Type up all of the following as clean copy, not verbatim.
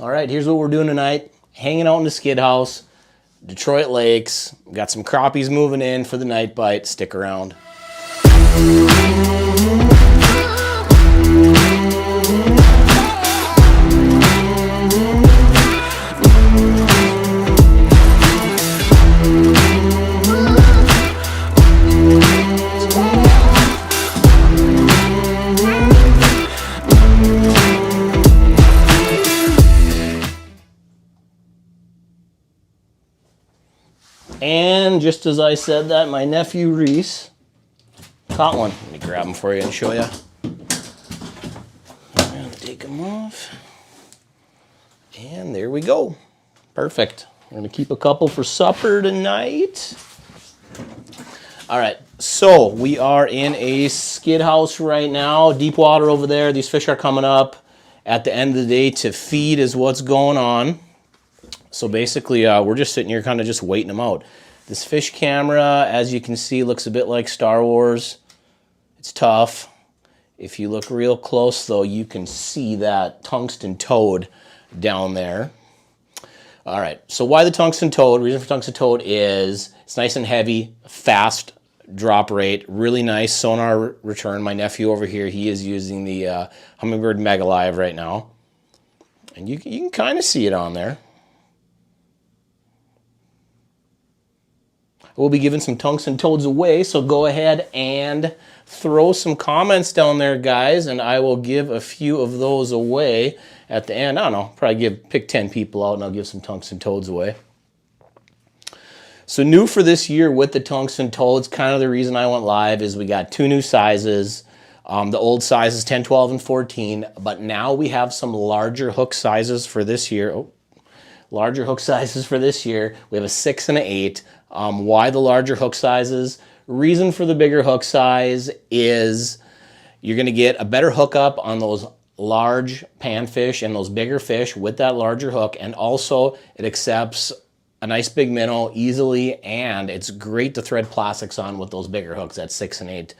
All right, here's what we're doing tonight. Hanging out in the skid house, Detroit Lakes. We got some crappies moving in for the night bite. Stick around. And just as I said that, my nephew Reese caught one. Let me grab him for you and show you. I'm gonna take him off. And there we go. Perfect. We're gonna keep a couple for supper tonight. All right, so we are in a skid house right now. Deep water over there. These fish are coming up at the end of the day to feed is what's going on. So basically, we're just sitting here kind of just waiting them out. This fish camera, as you can see, looks a bit like Star Wars. It's tough. If you look real close, though, you can see that tungsten toad down there. All right, so why the tungsten toad? The reason for tungsten toad is it's nice and heavy, fast drop rate, really nice sonar return. My nephew over here, he is using the Humminbird Mega Live right now. And you can kind of see it on there. We'll be giving some tungsten toads away, so go ahead and throw some comments down there, guys, and I will give a few of those away at the end. I don't know, probably pick 10 people out and I'll give some tungsten toads away. So new for this year with the tungsten toads, kind of the reason I went live is we got 2 new sizes. The old size is 10, 12, and 14, but now we have some larger hook sizes for this year. Larger hook sizes for this year. We have a 6 and an 8. Why the larger hook sizes? Reason for the bigger hook size is you're going to get a better hookup on those large panfish and those bigger fish with that larger hook, and also it accepts a nice big minnow easily, and it's great to thread plastics on with those bigger hooks, that 6 and 8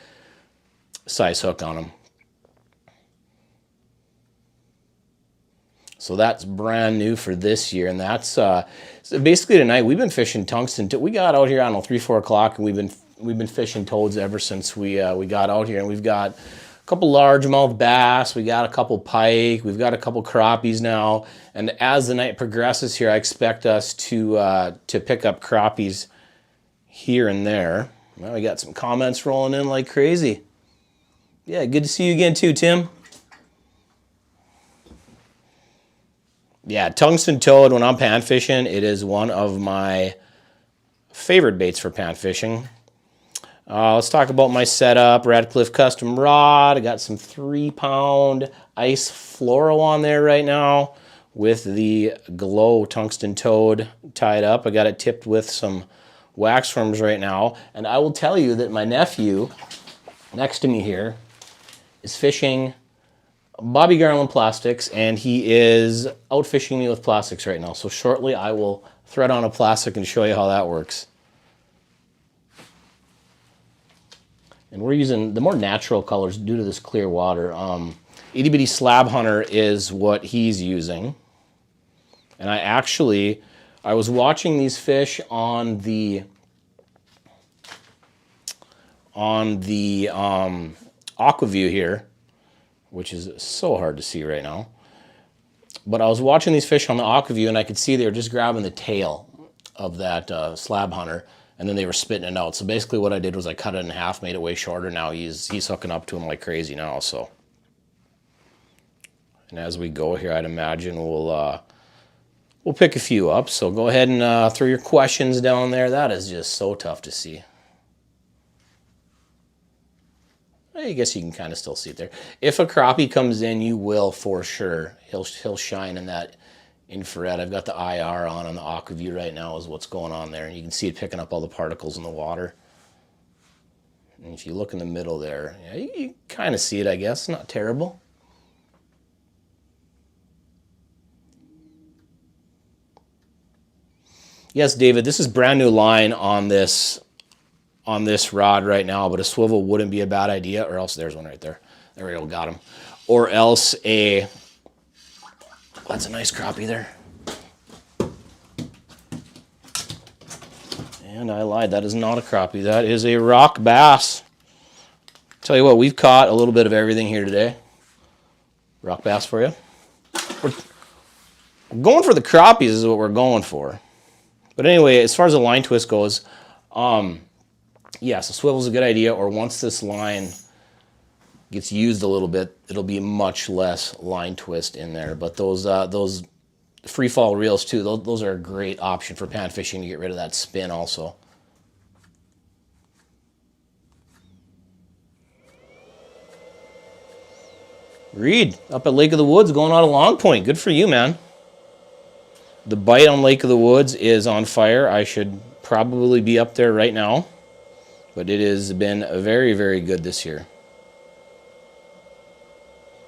size hook on them. So that's brand new for this year, and that's so basically tonight we've been fishing tungsten. We got out here, I don't know, 3, 4 o'clock, and we've been fishing toads ever since we got out here, and we've got a couple largemouth bass, we got a couple pike, we've got a couple crappies now, and as the night progresses here, I expect us to pick up crappies here and there. Well, we got some comments rolling in like crazy. Yeah, good to see you again too, Tim. Yeah, tungsten toad, when I'm pan fishing, it is one of my favorite baits for pan fishing. Let's talk about my setup. Radcliffe custom rod. I got some 3-pound ice fluoro on there right now with the glow tungsten toad tied up. I got it tipped with some wax worms right now. And I will tell you that my nephew next to me here is fishing Bobby Garland plastics, and he is out fishing me with plastics right now. So shortly I will thread on a plastic and show you how that works. And we're using the more natural colors due to this clear water. Itty Bitty Slab Hunter is what he's using. And I was watching these fish on the AquaView here, which is so hard to see right now. But I was watching these fish on the AquaView, and I could see they were just grabbing the tail of that slab hunter, and then they were spitting it out. So basically what I did was I cut it in half, made it way shorter. Now he's hooking up to him like crazy now. So, and as we go here, I'd imagine we'll pick a few up. So go ahead and throw your questions down there. That is just so tough to see. I guess you can kind of still see it there. If a crappie comes in, you will for sure. He'll shine in that infrared. I've got the IR on the AquaView right now is what's going on there. And you can see it picking up all the particles in the water. And if you look in the middle there, yeah, you kind of see it, I guess. Not terrible. Yes, David, this is brand new line on this rod right now, but a swivel wouldn't be a bad idea, or else there's one right there. There we go, got him. Or else a That's a nice crappie there. And I lied, that is not a crappie. That is a rock bass. Tell you what, we've caught a little bit of everything here today. Rock bass for you. We're going for the crappies is what we're going for. But anyway, as far as the line twist goes, yes, a swivel is a good idea, or once this line gets used a little bit, it'll be much less line twist in there. But those free fall reels too, those are a great option for pan fishing to get rid of that spin also. Reed, up at Lake of the Woods, going on a long point. Good for you, man. The bite on Lake of the Woods is on fire. I should probably be up there right now, but it has been very, very good this year.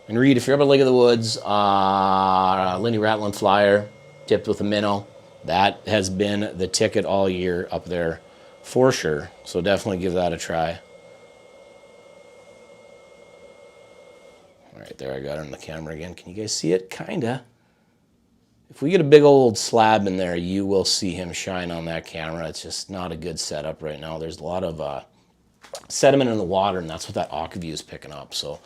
And Reed, if you're up at Lake of the Woods, Lindy Rattling Flyer, tipped with a minnow, that has been the ticket all year up there for sure. So definitely give that a try. All right, there I got it on the camera again. Can you guys see it? Kinda. If we get a big old slab in there, you will see him shine on that camera. It's just not a good setup right now. There's a lot of sediment in the water, and that's what that Aquaview is picking up. So,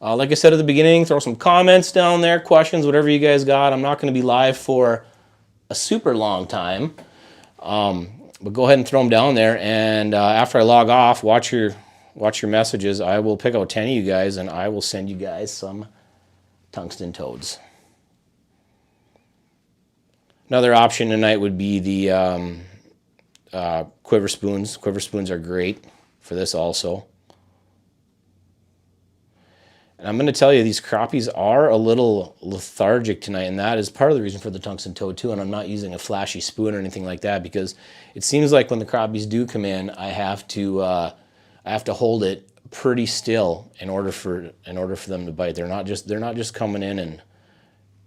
like I said at the beginning, throw some comments down there, questions, whatever you guys got. I'm not going to be live for a super long time, but go ahead and throw them down there. And after I log off, watch your messages. I will pick out 10 of you guys, and I will send you guys some tungsten toads. Another option tonight would be the quiver spoons. Quiver spoons are great for this also. And I'm going to tell you, these crappies are a little lethargic tonight, and that is part of the reason for the tungsten toad too. And I'm not using a flashy spoon or anything like that, because it seems like when the crappies do come in, I have to hold it pretty still in order for them to bite. They're not just coming in and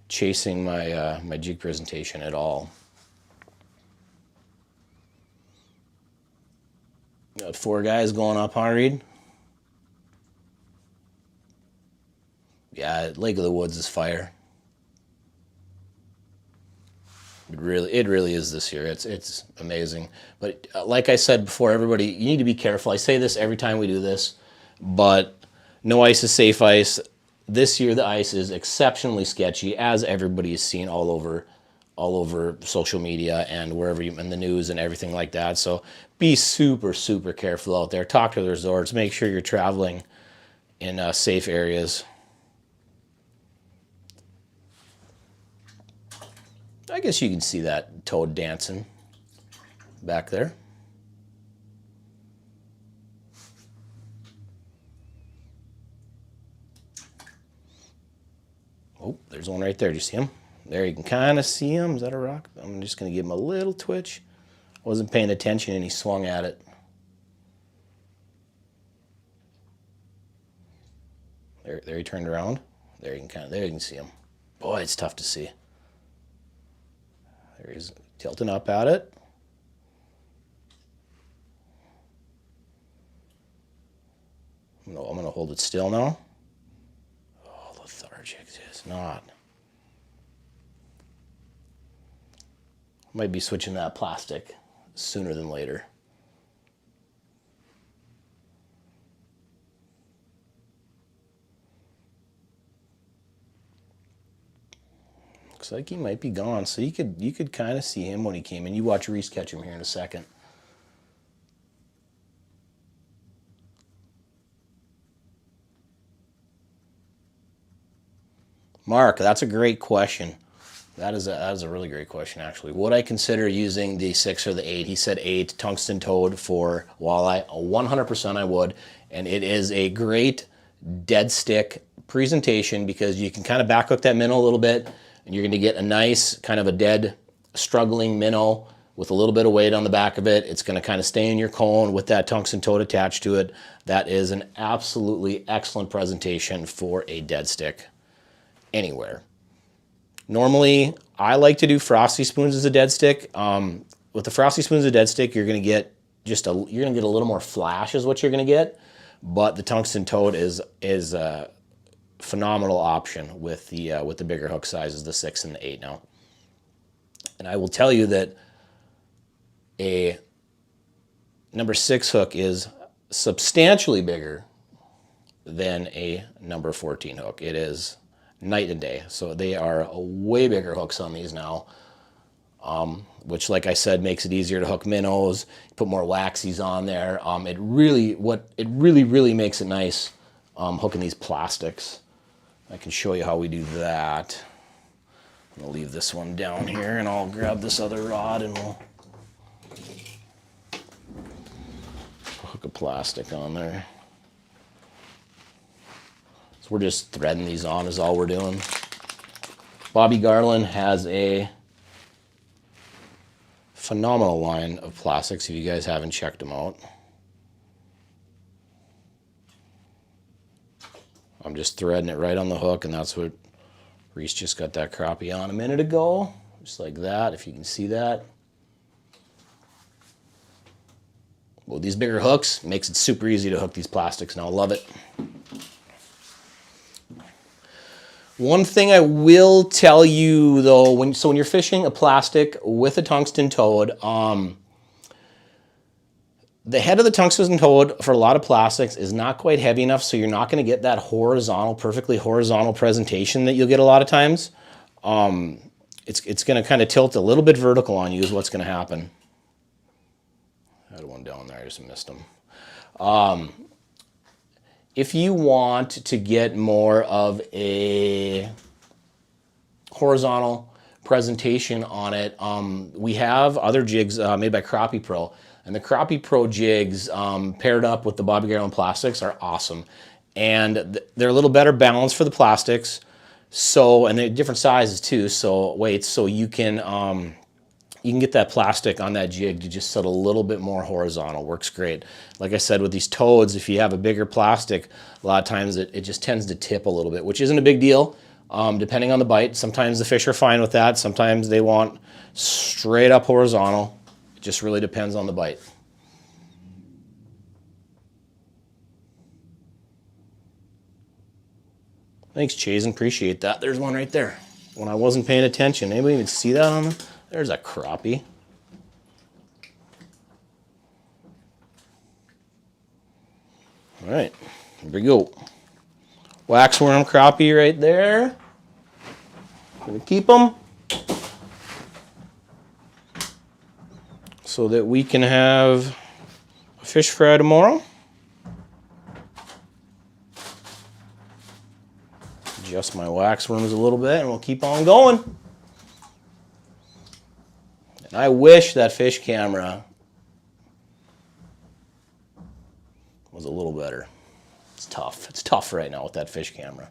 chasing my jig presentation at all. Got 4 guys going up, huh, Reed? Yeah, Lake of the Woods is fire. It really is this year. It's amazing. But like I said before, everybody, you need to be careful. I say this every time we do this, but no ice is safe ice. This year the ice is exceptionally sketchy, as everybody has seen all over social media and wherever in the news and everything like that. So be super, super careful out there. Talk to the resorts. Make sure you're traveling in safe areas. I guess you can see that toad dancing back there. Oh, there's one right there. Do you see him? There, you can kind of see him. Is that a rock? I'm just going to give him a little twitch. I wasn't paying attention and he swung at it. There he turned around. There you can see him. Boy, it's tough to see. There he's tilting up at it. I'm going to hold it still now. Oh, lethargic. It's not. Might be switching that plastic sooner than later. Looks like he might be gone. So you could kind of see him when he came in. You watch Reese catch him here in a second. Mark, that's a great question. That is a really great question, actually. Would I consider using the 6 or the 8? He said 8 tungsten toad for walleye. 100% I would. And it is a great dead stick presentation because you can kind of back hook that minnow a little bit and you're going to get a nice kind of a dead struggling minnow with a little bit of weight on the back of it. It's going to kind of stay in your cone with that tungsten toad attached to it. That is an absolutely excellent presentation for a dead stick anywhere. Normally, I like to do frosty spoons as a dead stick. With the frosty spoons as a dead stick, you're going to get a little more flash is what you're going to get. But the tungsten toad is phenomenal option with the bigger hook sizes, the 6 and the 8 now. And I will tell you that a number 6 hook is substantially bigger than a number 14 hook. It is night and day. So they are way bigger hooks on these now, which, like I said, makes it easier to hook minnows, put more waxies on there. It really makes it nice hooking these plastics. I can show you how we do that. I'm gonna leave this one down here and I'll grab this other rod and we'll hook a plastic on there. So we're just threading these on is all we're doing. Bobby Garland has a phenomenal line of plastics if you guys haven't checked them out. I'm just threading it right on the hook, and that's what Reese just got that crappie on a minute ago. Just like that, if you can see that. Well, these bigger hooks makes it super easy to hook these plastics now. I love it. One thing I will tell you though, when you're fishing a plastic with a tungsten toad, the head of the tungsten toad for a lot of plastics is not quite heavy enough, so you're not going to get that perfectly horizontal presentation that you'll get a lot of times. It's going to kind of tilt a little bit vertical on you is what's going to happen. I had one down there, I just missed them. If you want to get more of a horizontal presentation on it, we have other jigs made by Crappie Pro. And the Crappie Pro jigs paired up with the Bobby Garland plastics are awesome. And they're a little better balanced for the plastics. So, and they're different sizes too, so weights, so you can get that plastic on that jig to just set a little bit more horizontal. Works great. Like I said, with these toads, if you have a bigger plastic, a lot of times it just tends to tip a little bit, which isn't a big deal, depending on the bite. Sometimes the fish are fine with that. Sometimes they want straight up horizontal. It just really depends on the bite. Thanks, Chazen. Appreciate that. There's one right there. When I wasn't paying attention. Anybody even see that on them? There's a crappie. All right, here we go. Waxworm crappie right there. Gonna keep them so that we can have a fish fry tomorrow. Adjust my waxworms a little bit and we'll keep on going. And I wish that fish camera was a little better. It's tough. It's tough right now with that fish camera.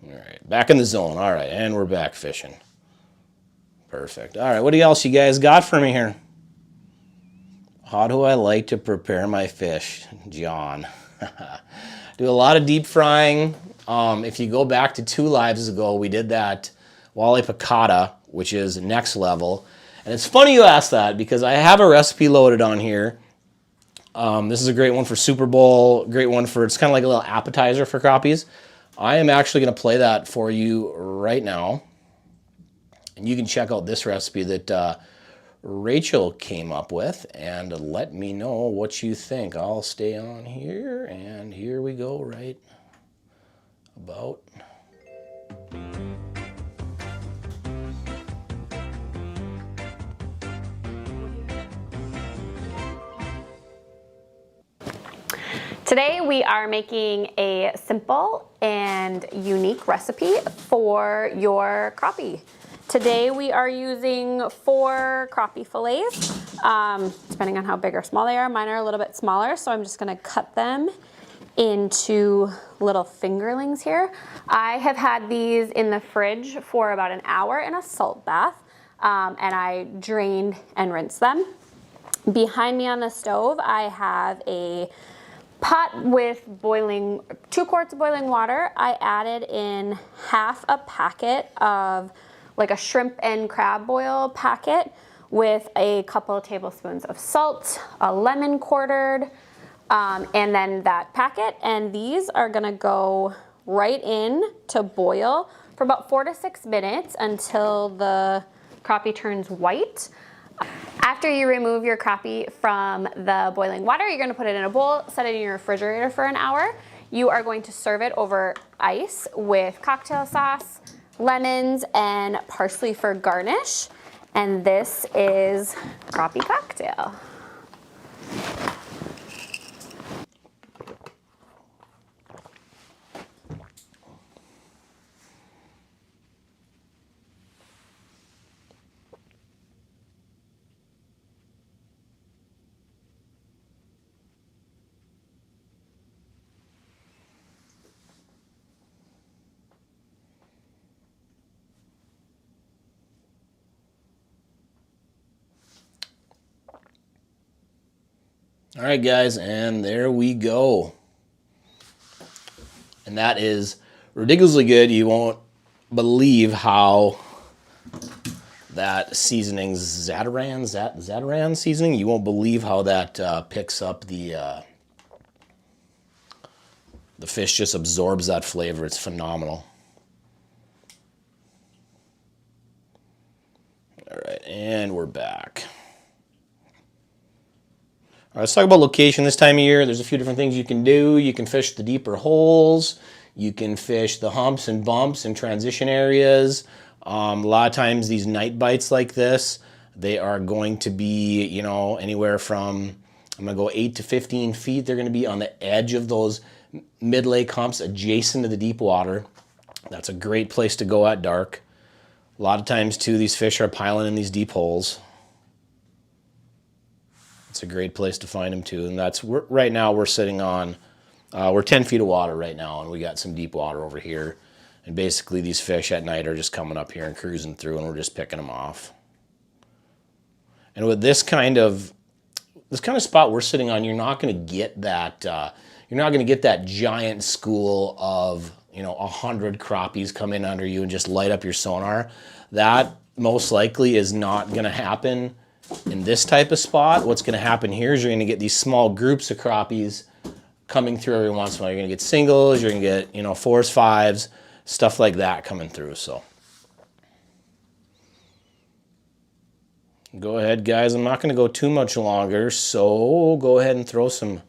All right, back in the zone. All right, and we're back fishing. Perfect. All right, what else you guys got for me here? How do I like to prepare my fish, John? Do a lot of deep frying. If you go back to 2 lives ago, we did that walleye piccata, which is next level. And it's funny you ask that because I have a recipe loaded on here. This is a great one for Super Bowl, great one for, it's kind of like a little appetizer for crappies. I am actually going to play that for you right now. And you can check out this recipe that Rachel came up with and let me know what you think. I'll stay on here, and here we go right about. Today we are making a simple and unique recipe for your crappie. Today we are using 4 crappie fillets, depending on how big or small they are. Mine are a little bit smaller, so I'm just gonna cut them into little fingerlings here. I have had these in the fridge for about an hour in a salt bath, and I drained and rinsed them. Behind me on the stove, I have a pot with 2 quarts of boiling water, I added in half a packet of like a shrimp and crab boil packet with a couple of tablespoons of salt, a lemon quartered, and then that packet. And these are gonna go right in to boil for about 4 to 6 minutes until the crappie turns white. After you remove your crappie from the boiling water, you're gonna put it in a bowl, set it in your refrigerator for an hour. You are going to serve it over ice with cocktail sauce, lemons, and parsley for garnish. And this is crappie cocktail. All right, guys, and there we go. And that is ridiculously good. You won't believe how that seasoning, Zatarain seasoning, you won't believe how that picks up the fish, just absorbs that flavor. It's phenomenal. All right, and we're back. All right, let's talk about location this time of year. There's a few different things you can do. You can fish the deeper holes. You can fish the humps and bumps and transition areas. A lot of times these night bites like this, they are going to be, you know, anywhere from, I'm gonna go 8 to 15 feet. They're gonna be on the edge of those mid-lake humps adjacent to the deep water. That's a great place to go at dark. A lot of times too, these fish are piling in these deep holes. It's a great place to find them too, and right now we're sitting on, we're 10 feet of water right now, and we got some deep water over here. And basically these fish at night are just coming up here and cruising through, and we're just picking them off. And with this kind of spot we're sitting on, you're not going to get that. You're not going to get that giant school of 100 crappies come in under you and just light up your sonar. That most likely is not going to happen in this type of spot. What's going to happen here is you're going to get these small groups of crappies coming through every once in a while. You're going to get singles, you're going to get 4s, 5s, stuff like that coming through. So go ahead, guys. I'm not going to go too much longer, so go ahead and throw some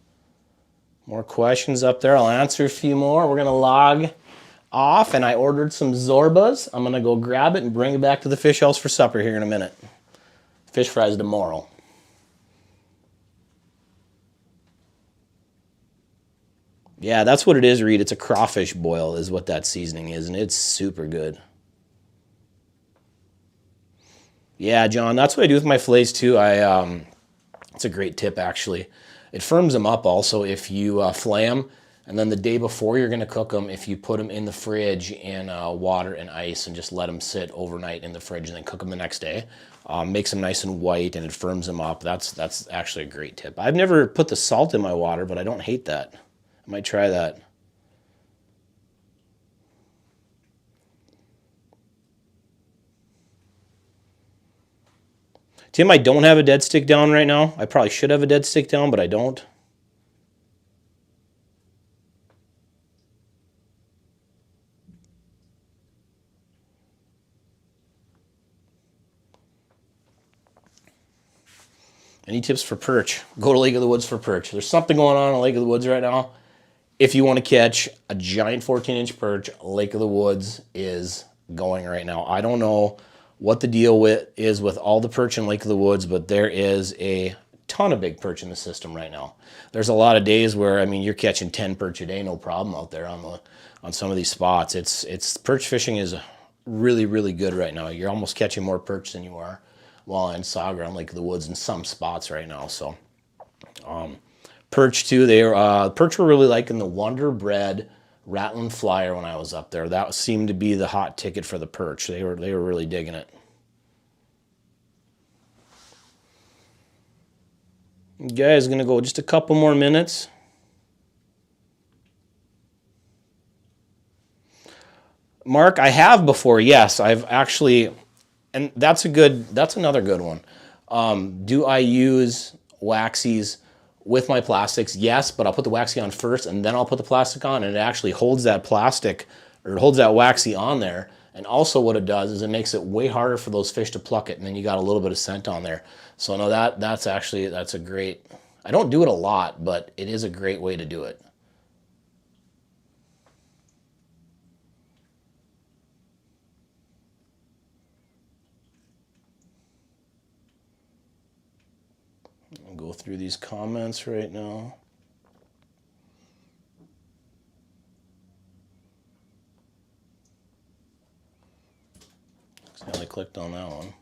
more questions up there. I'll answer a few more. We're going to log off, and I ordered some Zorbas. I'm going to go grab it and bring it back to the fish house for supper here in a minute. Fish fries tomorrow. Yeah, that's what it is, Reed. It's a crawfish boil is what that seasoning is, and it's super good. Yeah, John, that's what I do with my fillets too. It's a great tip, actually. It firms them up also if you flay them, and then the day before you're going to cook them, if you put them in the fridge in water and ice and just let them sit overnight in the fridge and then cook them the next day, makes them nice and white and it firms them up. That's actually a great tip. I've never put the salt in my water, but I don't hate that. I might try that. Tim, I don't have a dead stick down right now. I probably should have a dead stick down, but I don't. Any tips for perch? Go to Lake of the Woods for perch. There's something going on Lake of the Woods right now. If you want to catch a giant 14-inch perch, Lake of the Woods is going right now. I don't know what the deal is with all the perch in Lake of the Woods, but there is a ton of big perch in the system right now. There's a lot of days where, I mean, you're catching 10 perch a day, no problem out there on some of these spots. It's perch fishing is really, really good right now. You're almost catching more perch than you are walleye and sauger on Lake of the Woods in some spots right now. So perch too, perch were really liking the Wonder Bread Rattling Flyer when I was up there. That seemed to be the hot ticket for the perch. They were really digging it. You guys, gonna go just a couple more minutes. Mark, I have before. Yes, I've actually, and that's another good one. Do I use waxies with my plastics? Yes, but I'll put the waxy on first and then I'll put the plastic on, and it actually holds that plastic, or it holds that waxy on there. And also what it does is it makes it way harder for those fish to pluck it, and then you got a little bit of scent on there. So no, that's a great, I don't do it a lot, but it is a great way to do it. I'll go through these comments right now. I only clicked on that one.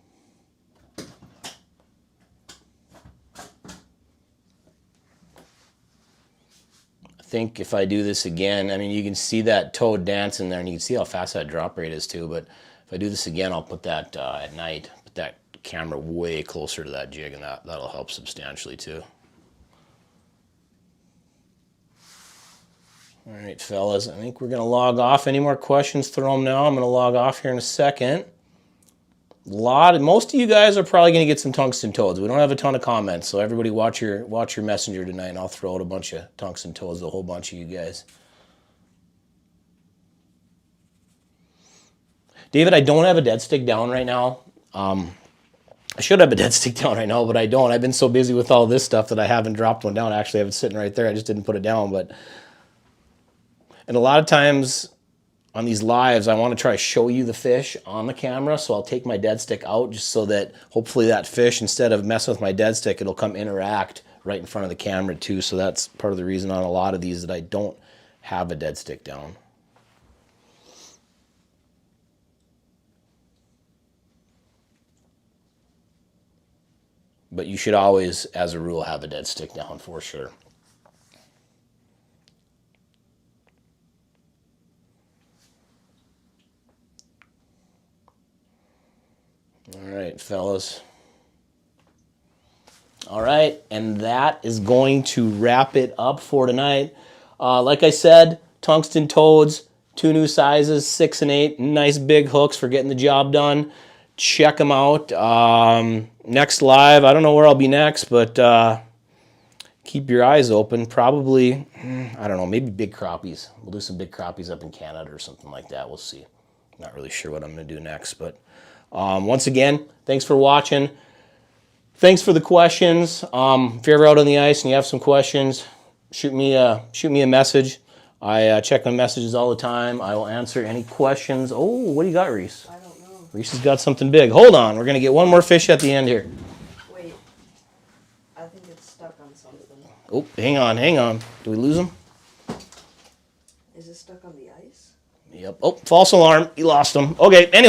I think if I do this again, I mean, you can see that toad dancing there, and you can see how fast that drop rate is too. But if I do this again, I'll put that at night, put that camera way closer to that jig, and that'll help substantially too. All right, fellas, I think we're gonna log off. Any more questions, throw them now. I'm gonna log off here in a second. Most of you guys are probably gonna get some tungsten toads. We don't have a ton of comments, so everybody watch your messenger tonight, and I'll throw out a bunch of tungsten toads, a whole bunch of you guys. David, I don't have a dead stick down right now. I should have a dead stick down right now, but I don't. I've been so busy with all this stuff that I haven't dropped one down. Actually, I have it sitting right there. I just didn't put it down. And a lot of times on these lives, I want to try to show you the fish on the camera, so I'll take my dead stick out just so that hopefully that fish, instead of messing with my dead stick, it'll come interact right in front of the camera too. So that's part of the reason on a lot of these that I don't have a dead stick down. But you should always, as a rule, have a dead stick down for sure. All right, fellas. All right, and that is going to wrap it up for tonight. Like I said, tungsten toads, 2 new sizes, 6 and 8, nice big hooks for getting the job done. Check them out. Next live, I don't know where I'll be next, but keep your eyes open. Probably, I don't know, maybe big crappies. We'll do some big crappies up in Canada or something like that. We'll see. Not really sure what I'm going to do next, but once again, thanks for watching. Thanks for the questions. If you're ever out on the ice and you have some questions, shoot me a message. I check my messages all the time. I will answer any questions. Oh, what do you got, Reese? I don't know. Reese has got something big. Hold on. We're going to get one more fish at the end here. Wait. I think it's stuck on something. Oh, hang on. Do we lose him? Is it stuck on the ice? Yep. Oh, false alarm. You lost him. Okay, anyway.